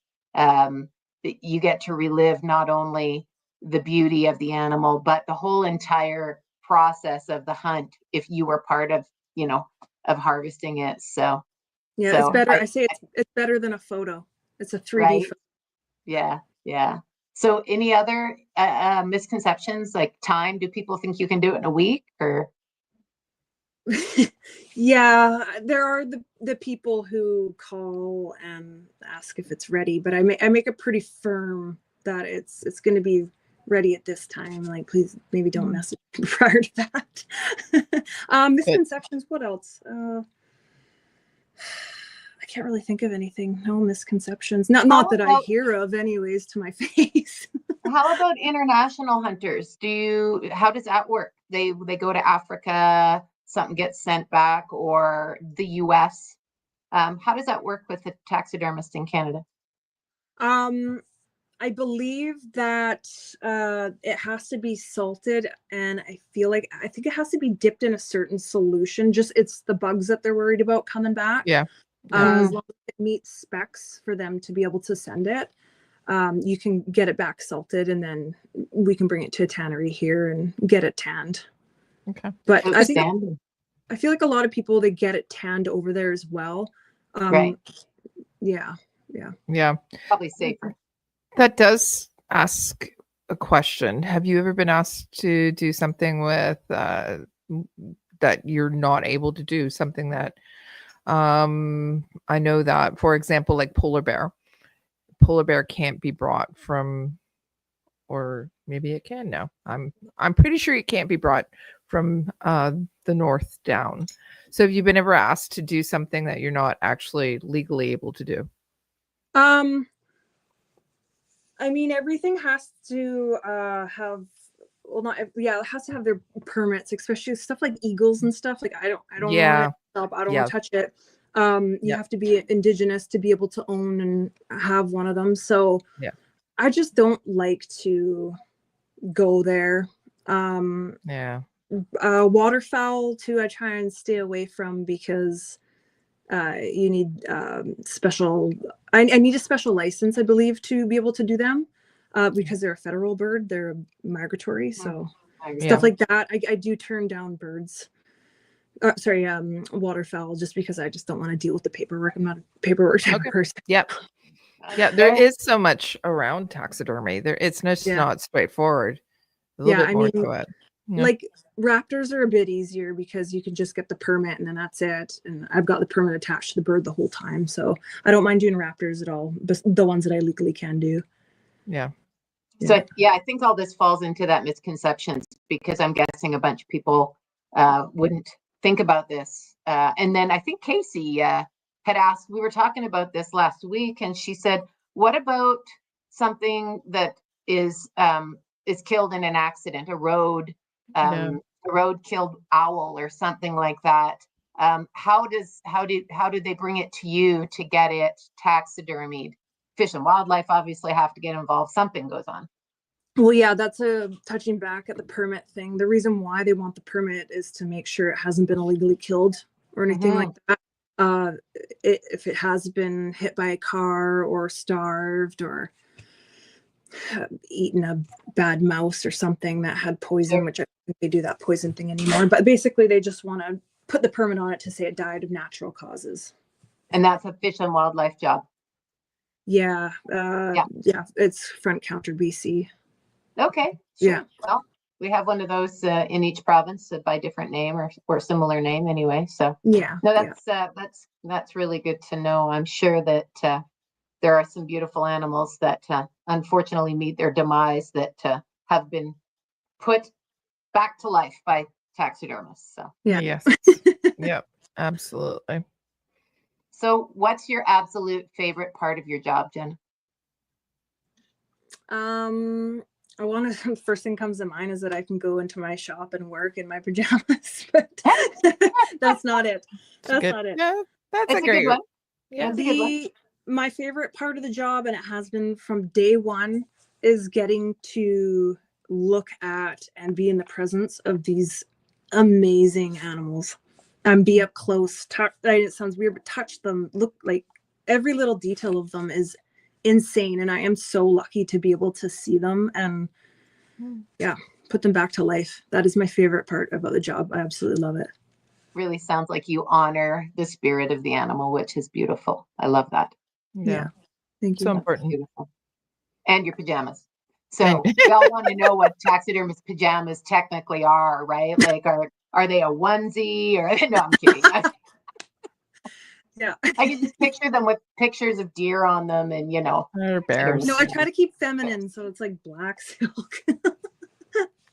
you get to relive not only the beauty of the animal, but the whole entire process of the hunt, if you were part of, of harvesting it. So yeah, it's better. I say it's better than a photo. It's a 3D right? photo. Yeah. So any other misconceptions, like time? Do people think you can do it in a week, or? Yeah, there are the people who call and ask if it's ready, but I make it pretty firm that it's going to be ready at this time. Like, please, maybe don't message me prior to that. Misconceptions. What else? I can't really think of anything. No misconceptions. Not that I hear of, anyways, to my face. How about international hunters? How does that work? They go to Africa, something gets sent back, or the US. How does that work with the taxidermist in Canada? I believe that it has to be salted, and I think it has to be dipped in a certain solution. Just it's the bugs that they're worried about coming back. Yeah. As long as it meets specs for them to be able to send it, you can get it back salted, and then we can bring it to a tannery here and get it tanned. Okay. But I feel like a lot of people, they get it tanned over there as well. Right. Yeah. Probably safer. That does ask a question. Have you ever been asked to do something with that you're not able to do? Something that I know that, for example, like polar bear can't be brought from, or maybe it can now. I'm pretty sure it can't be brought from the north down. So have you been ever asked to do something that you're not actually legally able to do? I mean, everything has to have, well, not yeah, it has to have their permits, especially stuff like eagles and stuff. Like I don't Yeah. want it up. I don't Yeah. want to touch it. You Yeah. have to be indigenous to be able to own and have one of them. So Yeah. I just don't like to go there. Yeah. Waterfowl too, I try and stay away from because you need special. I need a special license, I believe, to be able to do them because they're a federal bird. They're migratory, so stuff like that. I do turn down birds. Waterfowl, just because I just don't want to deal with the paperwork. I'm not a paperwork type of person. Yep. Yeah, there is so much around taxidermy. It's just not straightforward. A little bit more to it. Yeah. Like raptors are a bit easier because you can just get the permit and then that's it. And I've got the permit attached to the bird the whole time. So I don't mind doing raptors at all. But the ones that I legally can do. Yeah. So I think all this falls into that misconceptions because I'm guessing a bunch of people wouldn't think about this. And then I think Casey had asked, we were talking about this last week, and she said, what about something that is killed in an accident, a road killed owl or something like that? How do they bring it to you to get it taxidermied? Fish and Wildlife obviously have to get involved. Something goes on. Well, yeah, that's touching back at the permit thing. The reason why they want the permit is to make sure it hasn't been illegally killed or anything like that. If it has been hit by a car or starved or eaten a bad mouse or something that had poison, which I don't think they do that poison thing anymore. But basically, they just want to put the permit on it to say it died of natural causes. And that's a Fish and Wildlife job. Yeah, it's Front Counter, BC. Okay. Sure. Yeah. Well, we have one of those in each province by different name or similar name anyway. So yeah. No, that's really good to know. I'm sure that there are some beautiful animals that unfortunately meet their demise that have been put back to life by taxidermists. So yes. Yep. Absolutely. So what's your absolute favorite part of your job, Jen? First thing comes to mind is that I can go into my shop and work in my pajamas, but that's not it. That's not it. Yeah, that's a great one. Yeah. My favorite part of the job, and it has been from day one, is getting to look at and be in the presence of these amazing animals and be up close. It sounds weird, but touch them. Look, like every little detail of them is insane, and I am so lucky to be able to see them and put them back to life. That is my favorite part about the job. I absolutely love it. Really sounds like you honor the spirit of the animal, which is beautiful. I love that. Yeah. Thank you. So important. Beautiful. And your pajamas. So we all want to know what taxidermist pajamas technically are, right? Like are they a onesie or no, I'm kidding. Yeah. I can just picture them with pictures of deer on them and They're bears. No, I try to keep feminine, so it's like black silk.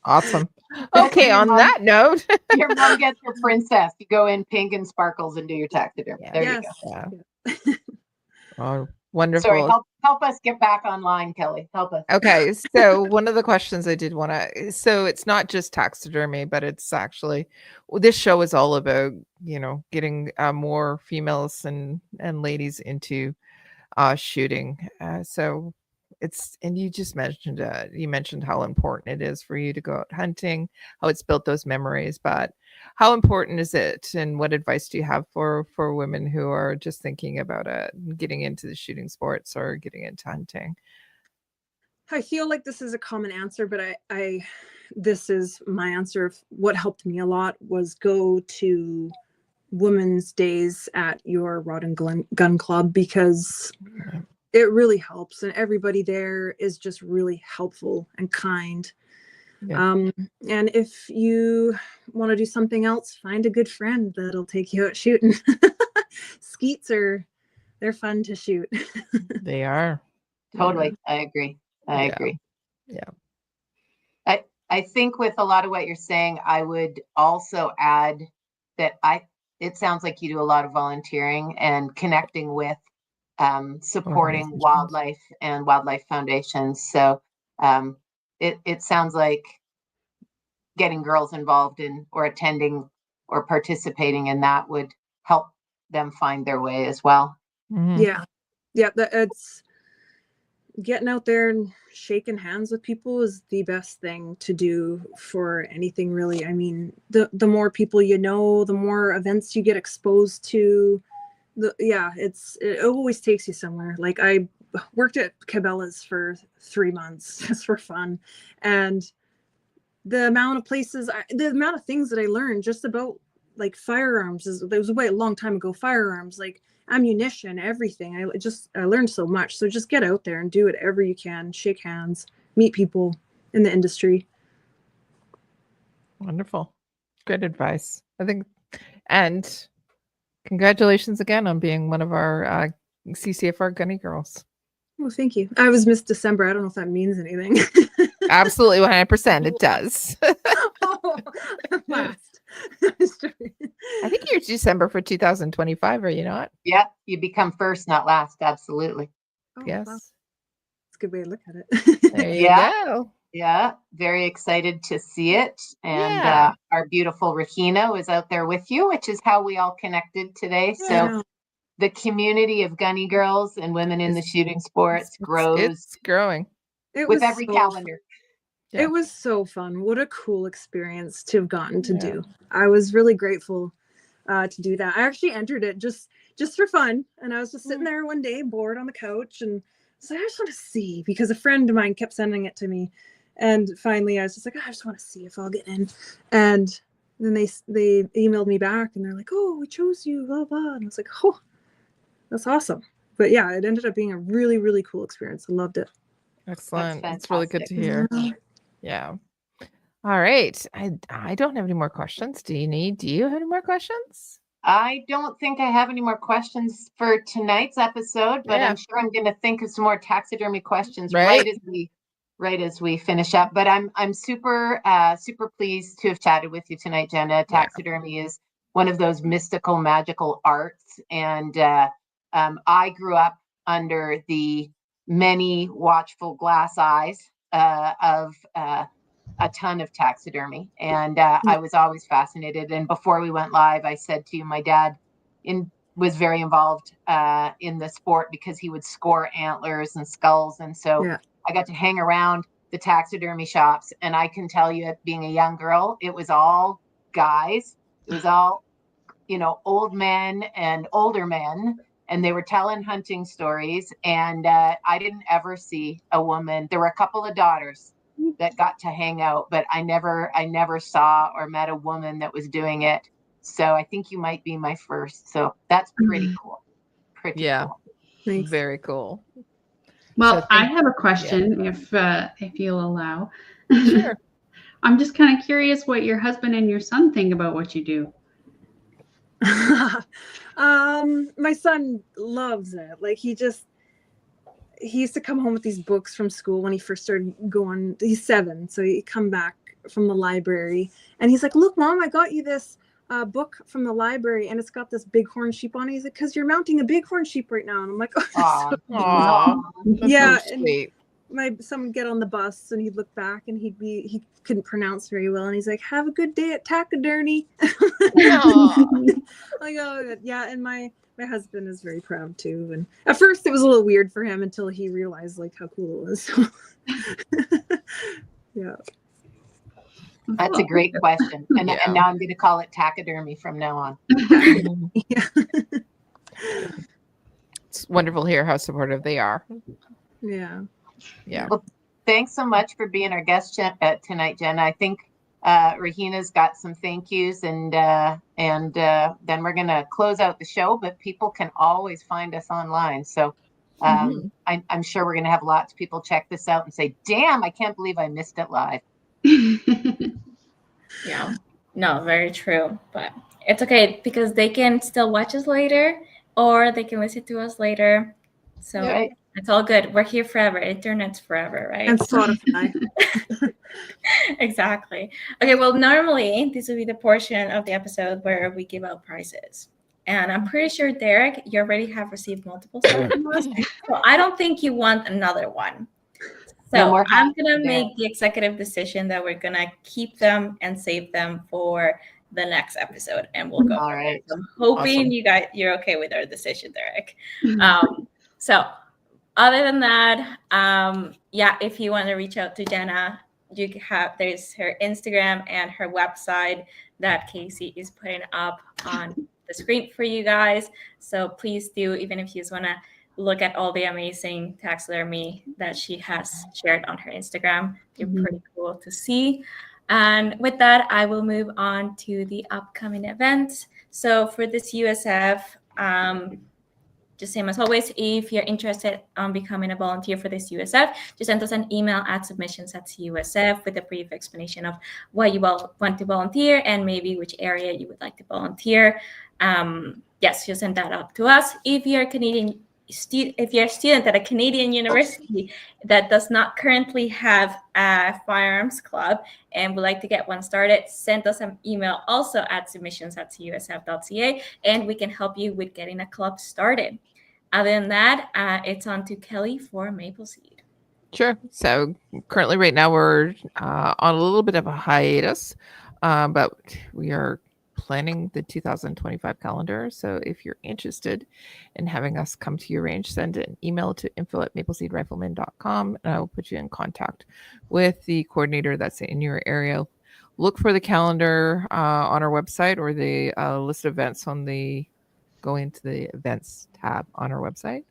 Awesome. Okay, on that note. Your mom gets your princess. You go in pink and sparkles and do your taxidermy. There you go. Yeah. Oh, wonderful. Sorry, help us get back online, Kelly. Help us. Okay, so one of the questions I did want to, so it's not just taxidermy, but it's actually, this show is all about, getting more females and ladies into shooting. So and you just mentioned how important it is for you to go out hunting, how it's built those memories, but how important is it, and what advice do you have for women who are just thinking about getting into the shooting sports or getting into hunting? I feel like this is a common answer, but this is my answer. Of what helped me a lot was go to Women's Days at your Rod and Gun Club, because it really helps, and everybody there is just really helpful and kind. And if you want to do something else, find a good friend that'll take you out shooting. Skeets they're fun to shoot. They are. Totally. I agree. I agree. Yeah. I think with a lot of what you're saying, I would also add that it sounds like you do a lot of volunteering and connecting with supporting wildlife and wildlife foundations. So it sounds like getting girls involved in or attending or participating in that would help them find their way as well. Mhm. Yeah, it's getting out there and shaking hands with people is the best thing to do for anything, really. I mean, the more people you know, the more events you get exposed to. It always takes you somewhere. Like, I worked at Cabela's for 3 months just for fun, and the amount of things that I learned just about like firearms there was a long time ago, firearms, like ammunition, everything. I learned so much. So just get out there and do whatever you can, shake hands, meet people in the industry. Wonderful. Good advice, I think. And congratulations again on being one of our CCFR Gunny Girls. Well, thank you. I was Miss December. I don't know if that means anything. Absolutely, 100%. It does. Last. I think you're December for 2025, are you not? Yeah, you become first, not last. Absolutely. Yes. Wow. That's a good way to look at it. There you go. Yeah, very excited to see it. And Yeah. our beautiful Regina was out there with you, which is how we all connected today. So Yeah. the community of gunny girls and women in the shooting sports grows It's growing. with every calendar. Yeah. It was so fun. What a cool experience to have gotten to do. I was really grateful to do that. I actually entered it just for fun. And I was just sitting there one day bored on the couch, and so I just want to see, because a friend of mine kept sending it to me. And finally I was just like, I just want to see if I'll get in. And then they emailed me back and they're like, oh, we chose you, blah, blah. And I was like, oh, that's awesome. But yeah, it ended up being a really, really cool experience. I loved it. Excellent. It's really good to hear. Yeah. All right. I don't have any more questions. Do you have any more questions? I don't think I have any more questions for tonight's episode, but I'm sure I'm going to think of some more taxidermy questions right as we finish up. But I'm super pleased to have chatted with you tonight, Jenna. Taxidermy is one of those mystical, magical arts, and I grew up under the many watchful glass eyes of a ton of taxidermy, and I was always fascinated. And before we went live, I said to you, my dad was very involved in the sport because he would score antlers and skulls, and so I got to hang around the taxidermy shops. And I can tell you, being a young girl, it was all guys. It was all, old men and older men, and they were telling hunting stories. And I didn't ever see a woman. There were a couple of daughters that got to hang out, but I never saw or met a woman that was doing it. So I think you might be my first. So that's pretty cool. Pretty cool. Thanks. Very cool. Well, I have a question, if you'll allow. Sure. I'm just kind of curious what your husband and your son think about what you do. My son loves it. Like, he used to come home with these books from school when he first started going. He's 7, so he'd come back from the library and he's like, look, Mom, I got you this book from the library, and it's got this bighorn sheep on it. He's like, because you're mounting a bighorn sheep right now. And I'm like, oh, yeah. So sweet. My son would get on the bus and he'd look back and he couldn't pronounce very well, and he's like, have a good day at taxidermy. Like, oh yeah. And my husband is very proud too. And at first it was a little weird for him until he realized like how cool it was. Yeah. That's a great question. And now I'm going to call it taxidermy from now on. Yeah. It's wonderful to hear how supportive they are. Yeah. Yeah. Well, thanks so much for being our guest tonight, Jenna. I think Regina's got some thank yous, and then we're going to close out the show, but people can always find us online. So I'm sure we're going to have lots of people check this out and say, damn, I can't believe I missed it live. Yeah, no, very true. But it's okay because they can still watch us later, or they can listen to us later. So it's all good. We're here forever. Internet's forever, right? And Spotify. Exactly. Okay, well, normally this will be the portion of the episode where we give out prizes. And I'm pretty sure, Derek, you already have received multiple stuff from us. So I don't think you want another one. So I'm going to make the executive decision that we're going to keep them and save them for the next episode. And we'll go. All right. So I'm hoping you're okay with our decision, Derek. So other than that, if you want to reach out to Jenna, there's her Instagram and her website that Casey is putting up on the screen for you guys. So please do, even if you just want to look at all the amazing taxidermy that she has shared on her Instagram. They're pretty cool to see. And with that, I will move on to the upcoming events. So for this USF, just same as always, if you're interested in becoming a volunteer for this USF, just send us an email at submissions@USF with a brief explanation of why you want to volunteer and maybe which area you would like to volunteer. Yes, you'll send that up to us. If you're a student at a Canadian university that does not currently have a firearms club and would like to get one started, send us an email also at submissions@usf.ca, and we can help you with getting a club started. Other than that, it's on to Kelly for Maple Seed. Sure. So currently right now we're on a little bit of a hiatus, but we are planning the 2025 calendar. So if you're interested in having us come to your range, send an email to info@mapleseedrifleman.com, and I will put you in contact with the coordinator that's in your area. Look for the calendar on our website or the list of events go into the events tab on our website.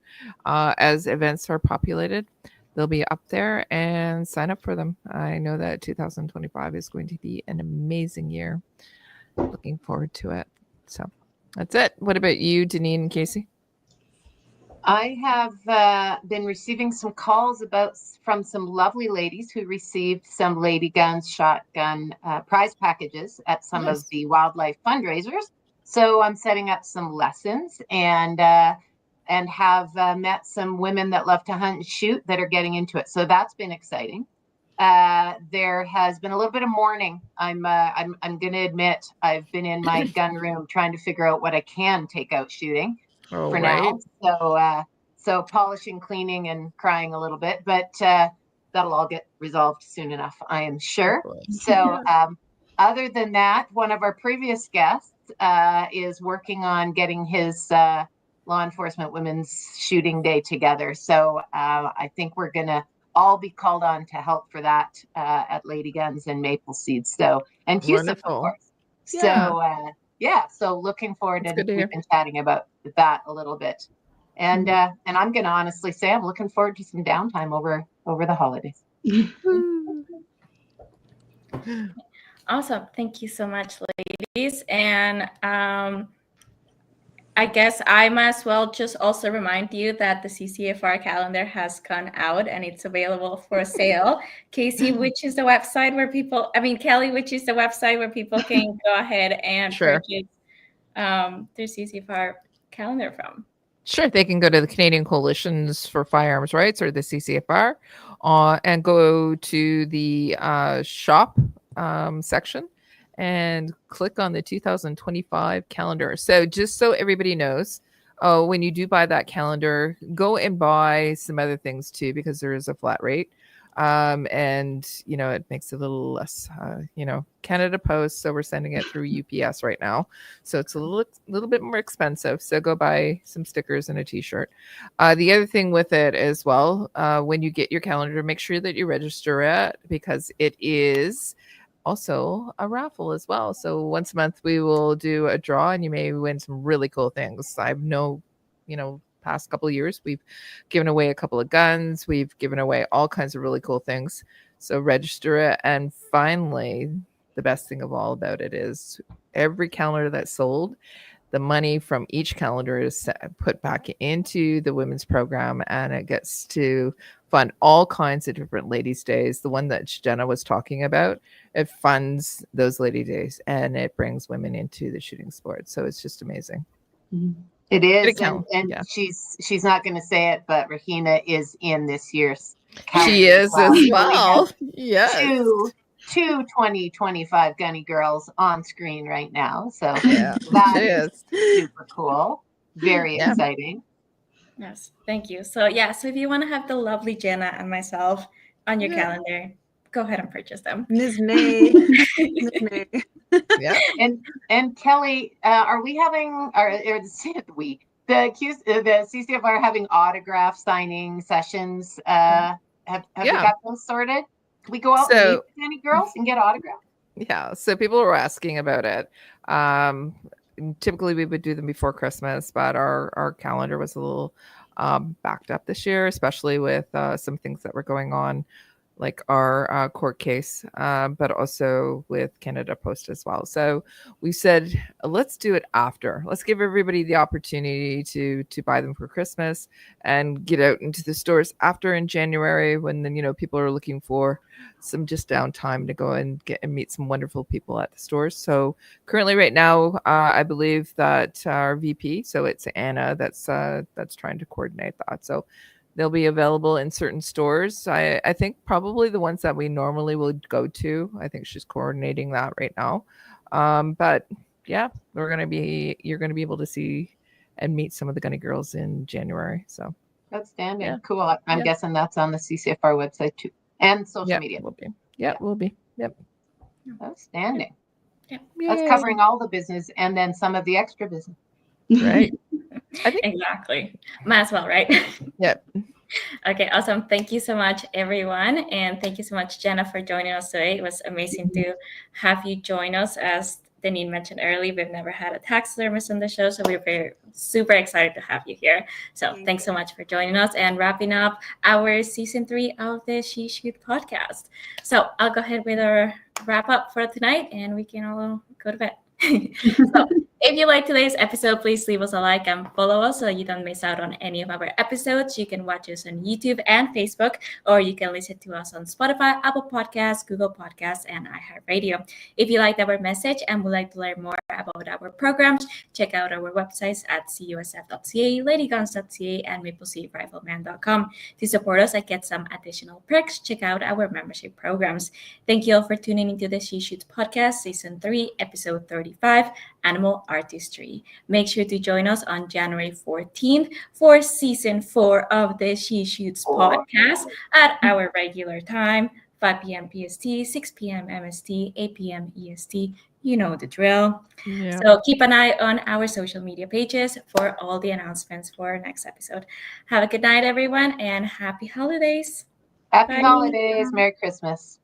As events are populated, they'll be up there, and sign up for them. I know that 2025 is going to be an amazing year. Looking forward to it. So that's it. What about you, Deneen and Casey? I have been receiving some calls from some lovely ladies who received some lady guns, shotgun prize packages at some of the wildlife fundraisers. So I'm setting up some lessons and have met some women that love to hunt and shoot that are getting into it. So that's been exciting. There has been a little bit of mourning. I'm going to admit I've been in my gun room trying to figure out what I can take out shooting now. So polishing, cleaning, and crying a little bit, but that'll all get resolved soon enough, I am sure. So other than that, one of our previous guests is working on getting his law enforcement women's shooting day together. So I think we're going to all be called on to help for that at Lady Guns and Maple Seed. So, and Houston, of course. Yeah. So looking forward to, we've been chatting about that a little bit. And I'm going to honestly say I'm looking forward to some downtime over the holidays. Awesome. Thank you so much, ladies. And I guess I might as well just also remind you that the CCFR calendar has gone out and it's available for sale. Casey, which is the website where Kelly, which is the website where people can go ahead and purchase their CCFR calendar from? Sure. They can go to the Canadian Coalitions for Firearms Rights, or the CCFR, and go to the shop section and click on the 2025 calendar. So just so everybody knows, when you do buy that calendar, go and buy some other things too, because there is a flat rate. And, it makes it a little less, Canada Post. So we're sending it through UPS right now. So it's a little bit more expensive. So go buy some stickers and a t-shirt. The other thing with it as well, when you get your calendar, make sure that you register it, because it is also a raffle as well. So once a month we will do a draw, and you may win some really cool things. I've past couple of years we've given away a couple of guns, we've given away all kinds of really cool things. So register it. And finally, the best thing of all about it is every calendar that's sold, the money from each calendar is put back into the women's program, and it gets to fund all kinds of different ladies' days. The one that Jenna was talking about, it funds those lady days, and it brings women into the shooting sport. So it's just amazing. It is, and she's not going to say it, but Rahina is in this year's calendar. She is as well. Yes. two 2025 Gunny Girls on screen right now. So Yeah, that she is is. super cool. Very Yeah. exciting. Yes, thank you. So yeah, so if you want to have the lovely Jenna and myself on your calendar, go ahead and purchase them. Ms. May. Ms. May. Yeah. And Kelly, are we having the CCFR having autograph signing sessions? Have we got those sorted? Can we go out and meet with any girls and get autographs? Yeah. So people were asking about it. Typically we would do them before Christmas, but our calendar was a little backed up this year, especially with some things that were going on, like our court case, but also with Canada Post as well. So we said, let's do it after. Let's give everybody the opportunity to buy them for Christmas and get out into the stores after in January, when then, people are looking for some just downtime to go and get and meet some wonderful people at the stores. So currently right now, I believe that our VP, so it's Anna, that's trying to coordinate that. So they'll be available in certain stores. I think probably the ones that we normally would go to. I think she's coordinating that right now. But yeah, you're going to be able to see and meet some of the Gunny Girls in January. So outstanding. Yeah. Cool. I'm guessing that's on the CCFR website too, and social media. Will be. Will be. Yep. Outstanding. Yep. That's covering all the business and then some of the extra business. Right. I think exactly. Might as well, right? Yep. Okay, awesome. Thank you so much, everyone. And thank you so much, Jenna, for joining us today. It was amazing to have you join us. As Deneen mentioned earlier, we've never had a taxidermist on the show, so we're super excited to have you here. So thanks so much for joining us and wrapping up our season 3 of the She Shoot podcast. So I'll go ahead with our wrap up for tonight, and we can all go to bed. So if you like today's episode, please leave us a like and follow us so you don't miss out on any of our episodes. You can watch us on YouTube and Facebook, or you can listen to us on Spotify, Apple Podcasts, Google Podcasts, and iHeartRadio. If you liked our message and would like to learn more about our programs, check out our websites at cusf.ca, ladyguns.ca, and mapleseedrifleman.com. To support us and get some additional perks, check out our membership programs. Thank you all for tuning into the She Shoots podcast, Season 3, Episode 35, Animal Artistry. Make sure to join us on January 14th for Season 4 of the She Shoots podcast at our regular time, 5 p.m. PST, 6 p.m. MST, 8 p.m. EST. You know the drill. Yeah. So keep an eye on our social media pages for all the announcements for our next episode. Have a good night, everyone, and happy holidays. Happy holidays. Merry Christmas.